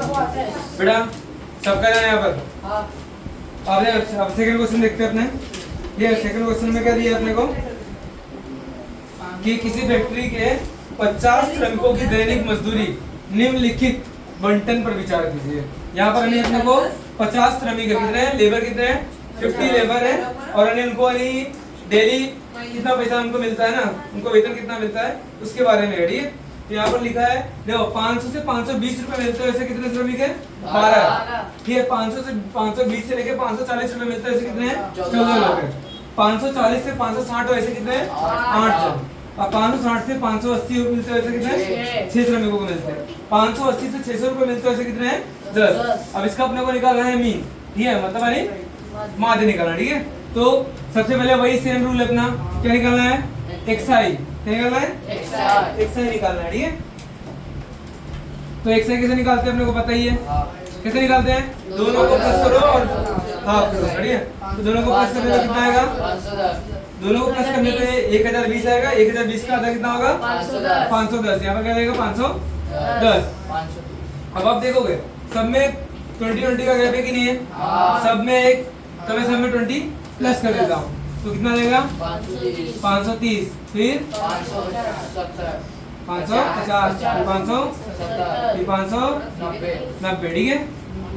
बेटा सबका ध्यान यहाँ पर। अब सेकंड क्वेश्चन देखते हैं अपने। ये सेकंड क्वेश्चन में क्या दिया अपने को कि किसी फैक्ट्री के 50 श्रमिकों की दैनिक मजदूरी निम्नलिखित बंटन पर विचार कीजिए। यहाँ पर अपने को 50 श्रमिक है, कितने हैं लेबर, कितने हैं 50 लेबर है, और उनको डेली कितना पैसा उनको मिलता है ना, उनको वेतन कितना मिलता है उसके बारे में है। तो यहाँ पर लिखा है देखो 500 से 520 रुपए मिलते हैं, ऐसे कितने श्रमिक है 12। ठीक है 500 से 520 से लेके 540 रुपए मिलते हैं, ऐसे कितने हैं 14 लोग हैं। 540 से 560 ऐसे कितने हैं 8 जन। अब 560 से 580 मिलते हैं, ऐसे कितने हैं 6 श्रमिकों को मिलते हैं। 580 से 600 रुपए मिलते हैं, ऐसे कितने हैं 10। अब इसका अपने को निकालना है मीन, ठीक है मतलब यानी माध्य निकालना। ठीक है तो सबसे पहले वही सेम रूल अपना क्या निकालना है एक्सआई, क्या निकालना है एक्सआई निकालना है। ठीक है तो एक्सआई कैसे निकालते हैं अपने को पता ही है, कैसे निकालते हैं दोनों को प्लस करो और हाफ करो। ठीक है तो दोनों को प्लस करने पे कितना आएगा, दोनों को प्लस करने पे 1020 आएगा। 1020 का आधा कितना होगा 510। यहाँ पर क्या आएगा 510। अब आप देखोगे सब में 20 का गैप है कि नहीं है, सब में एक, तो मैं सब में 20 प्लस कर देता हूँ तो कितना देगा 530, फिर 550, 590। ठीक है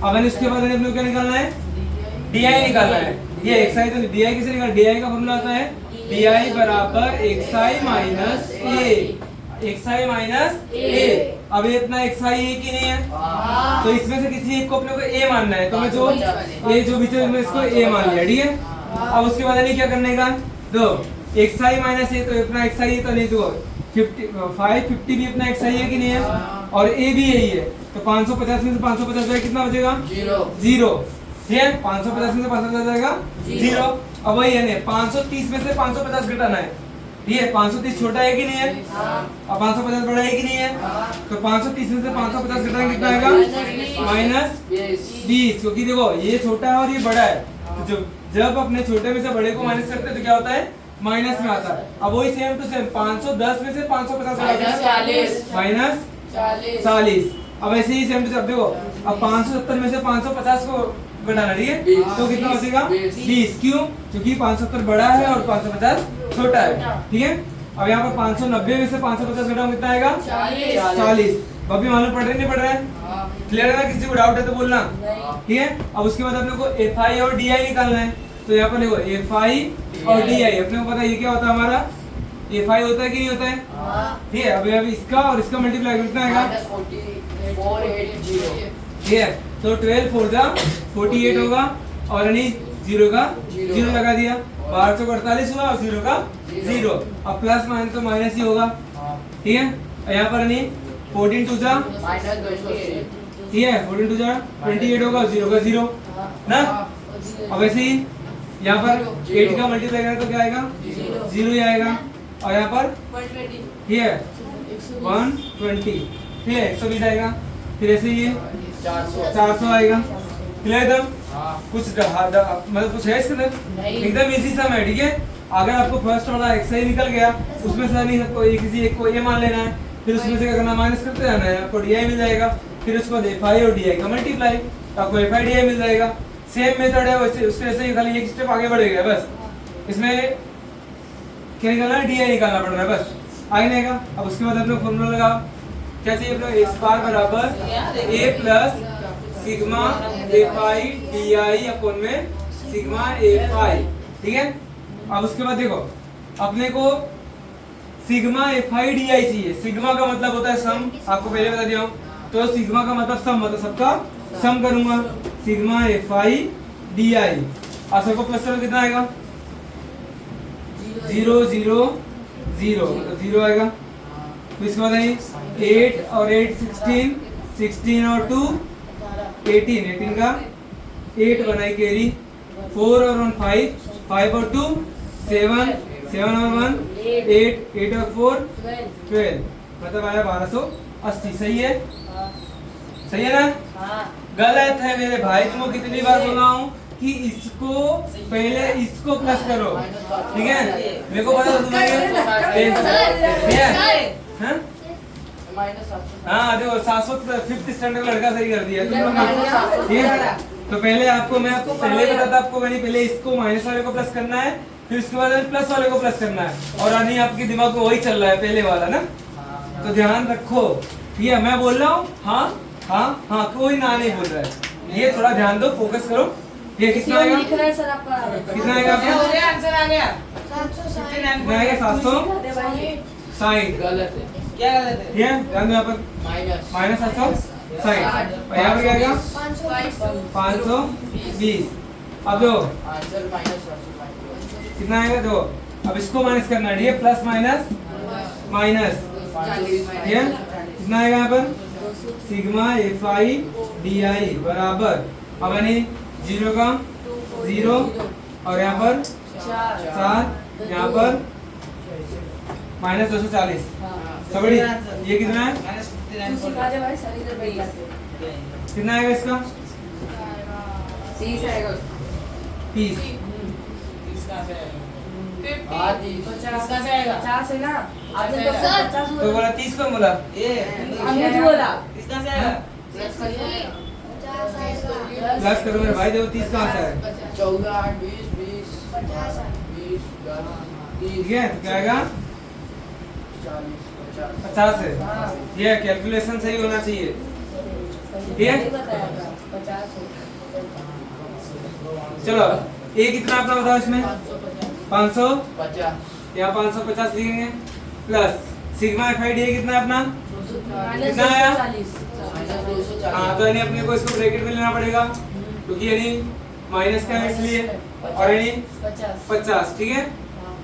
अब इसके बाद अपने को क्या निकालना है डीआई निकालना है। ये एक्सआई तो डीआई कैसे निकाल, डीआई का फॉर्मूला आता है डीआई बराबर एक्सआई माइनस ए, एक्सआई माइनस ए। अब ये इतना एक्सआई है कि नहीं है, तो इसमें से किसी एक को अपने को ए मानना है, तो मैं जो ए जो बीच में इसको ए मान लिया। ठीक है अब उसके बाद नहीं क्या करने का दो एक्सआई माइनस ए, तो अपना एक्सआई तो नहीं, तो 550 भी अपना एक्सआई है कि नहीं है, और ए भी यही है, तो 550 में से 550 जाएगा कितना बचेगा 0। ठीक है 550 में से 550 जाएगा 0। अब वही है 530 में से 550 घटाना है। ठीक है 530 छोटा है कि नहीं है, अब 550 बड़ा है कि नहीं है, तो 530 में से 550 घटाएंगे कितना आएगा -20, क्योंकि देखो ये छोटा है और ये बड़ा है, तो जब अपने छोटे में से बड़े को माइनस करते हैं तो क्या होता है माइनस में आता है। अब वही सेम टू सेम 510 में से 550 -40। अब ऐसे ही सेम टू सेम देखो अब 570 में से 550 को घटाना। ठीक है तो कितना बचेगा 20, क्यों क्योंकि 570 बड़ा है और 550 छोटा है। ठीक है अब यहाँ पर 590 में से 550 घटाओ कितना आएगा 40। अभी मालूम पड़ रहे नहीं पड़ रहा है, क्लियर है ना, किसी को डाउट है तो बोलना। ठीक है अब उसके बाद अपने को एफआई और डीआई निकालना है, तो यहाँ पर देखो एफआई और डीआई अपने को पता है ये क्या होता है हमारा एफआई होता है कि नहीं होता है। ठीक है अभी इसका और इसका मल्टीप्लाई कितना आएगा ठीक है तो 12 4 जा 48 होगा, और यानी 0 का 0 लगा दिया, 12 48 हुआ और 0 का 0। अब प्लस माइनस तो माइनस ही होगा। ठीक है यहाँ पर नहीं 14 2 जा ठीक है 14 2 जा 28 होगा, 0 का 0 ना। अब ऐसे ही यहाँ पर 8 का मल्टीप्लाई करें तो क्या आएगा 0 ही आएगा, और यहाँ पर ठीक है 120 ठीक है 120 आएगा, फिर ऐसे ही 400 आएगा। क्लियर एकदम कुछ मतलब कुछ है इसके अंदर एकदम इजी सम है। ठीक है अगर आपको फर्स्ट वाला एक्सआई निकल गया उसमें से नहीं सबको किसी एक को ये मान लेना है, फिर उसमें से क्या करना माइनस करते जाना है, आपको डीआई मिल जाएगा, फिर उसके बाद एफआई और डीआई का मल्टीप्लाई, आपको एफआई डीआई मिल जाएगा। सेम मेथड है वैसे उसके ऐसे ही खाली एक स्टेप आगे बढ़ेगा बस, इसमें क्या निकालना है डीआई निकालना पड़ रहा है बस आगे नहीं आएगा। अब उसके बाद अपने फॉर्मूला लगाओ क्या चाहिए अपने एक्स बार बराबर ए प्लस सिग्मा एफआई डीआई अपन में सिग्मा एफआई। ठीक है अब उसके बाद देखो अपने को सिग्मा एफआई डीआई चाहिए। सिग्मा का मतलब होता है सम, आपको पहले बता दिया हूं, तो सिग्मा का मतलब सम, मतलब सबका सम करूंगा सिग्मा एफआई डीआई, और सबको प्लस करो कितना आएगा 0 0 0 मतलब 0 आएगा। तो इसके बाद 8 और 8 16, 16 और 2 18, 18 का 8 बनाई कैरी, 4 और 1 5, 5 और 2 7, 7 और 1 8, 8 और 4 12, मतलब आया 1280। सही है सही है ना गलत है मेरे भाई, तुमको कितनी बार बोला हूँ कि इसको पहले इसको प्लस करो। ठीक है मेरे को पता तुम्हारे हाँ देखो 705th स्टैंडर्ड लड़का सही कर दिया तुम लोग। ठीक है, तो पहले आपको मैं आपको पहले बताता आपको मैंने पहले इसको माइनस वाले को प्लस करना है, फिर उसके बाद प्लस वाले को प्लस करना है, और अभी आपके दिमाग में वही चल रहा है पहले वाला ना, तो ध्यान रखो। ठीक है, मैं बोल रहा हूँ हाँ हाँ हाँ, कोई ना नहीं बोल रहा है, ये थोड़ा ध्यान दो, फोकस करो। ये कितना आएगा, कितना आएगा आपका आंसर आ गया कितना आएगा 760। गलत है, क्या गलत है? ये ध्यान दो यहाँ पर माइनस 760 और यहाँ पर क्या आएगा 520। अब दो आंसर -760 कितना आएगा, दो अब इसको माइनस करना है, ये प्लस माइनस माइनस, ये कितना आएगा यहाँ पर सिग्मा FI DI बराबर, अब यानी 0 का 0 और यहाँ पर 4, यहाँ पर -240। सबड़ी ये कितना है, कितना आएगा इसका 30 आएगा, 30। तो बोला 30 कौन बोला, प्लस करो मेरे भाई, देखो 30 कहाँ से आएगा, 14, 8, 20, 20, 20, 10, ठीक है, तो क्या आएगा 40, 50 है। ये कैलकुलेशन सही होना चाहिए, ठीक है। चलो ये कितना अपना बताओ इसमें 550, यहाँ 550 लिखेंगे, प्लस सिग्मा FI DI कितना है अपना, कितना आया, हाँ तो यानी अपने को इसको ब्रैकेट में लेना पड़ेगा, क्योंकि यानी माइनस का है इसलिए, और यानी 50, ठीक है।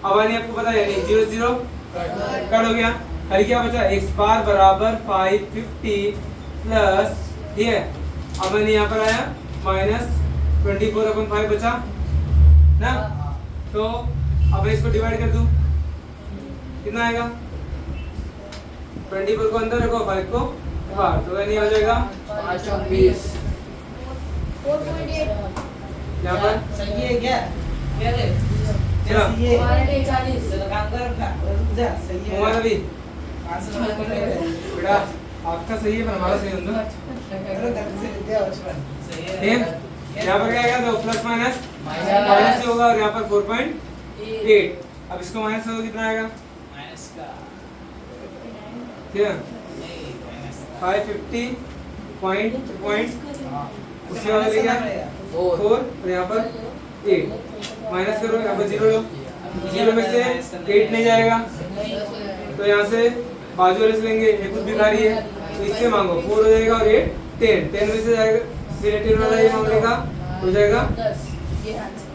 अब यानी आपको पता है यानी 0 0 कट हो गया, अरे क्या बचा x बार बराबर 550 प्लस, ठीक है। अब मैंने यहाँ पर आया -24/5 बचा ना, तो अब इसको डिवाइड कर दूं, कितना आएगा 24 को अंदर रखो 5 को बाहर, तो यानी हो जाएगा 520। यहाँ पर सही है क्या? क्या है? चलो सही है। चलो काम कर अपना। जा सही है। मोहम्मद अली आंसर नंबर बोल रहे बेटा आपका सही है पर हमारा सही होगा, करो गलती से दिया बचपन। सही है। ठीक। यहाँ पर क्या आएगा, तो प्लस माइनस माइनस से होगा, और यहाँ पर 4.8, अब इसको माइनस होगा कितना आएगा, माइनस का ठीक है नहीं माइनस 550 पॉइंट उसके बाद ले गया 4 और यहाँ पर 8, माइनस करो, यहाँ पर 0 लो, 0 में से 8 नहीं जाएगा, तो यहाँ से बाजू वाले से लेंगे, ये कुछ भी खा रही है तो इससे मांगो, 4 हो जाएगा और ये 10 में से जाएगा, फिर 18 वाला ये मांगने का हो जाएगा,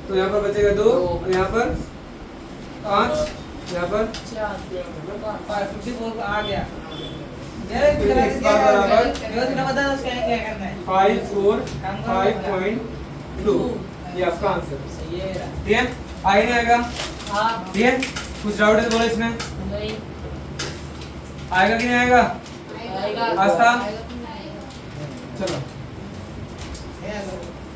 तो यहाँ पर बचेगा 2 और यहाँ पर 5, यहाँ पर 554 आ गया। फिर x बार बराबर बता दो क्या करना है। 545.2, ये आपका आंसर है, सही है मेरा। ठीक है। आगे नहीं आएगा, ठीक है, कुछ डाउट है तो बोलो इसमें, आएगा कि नहीं आएगा, आस्था चलो।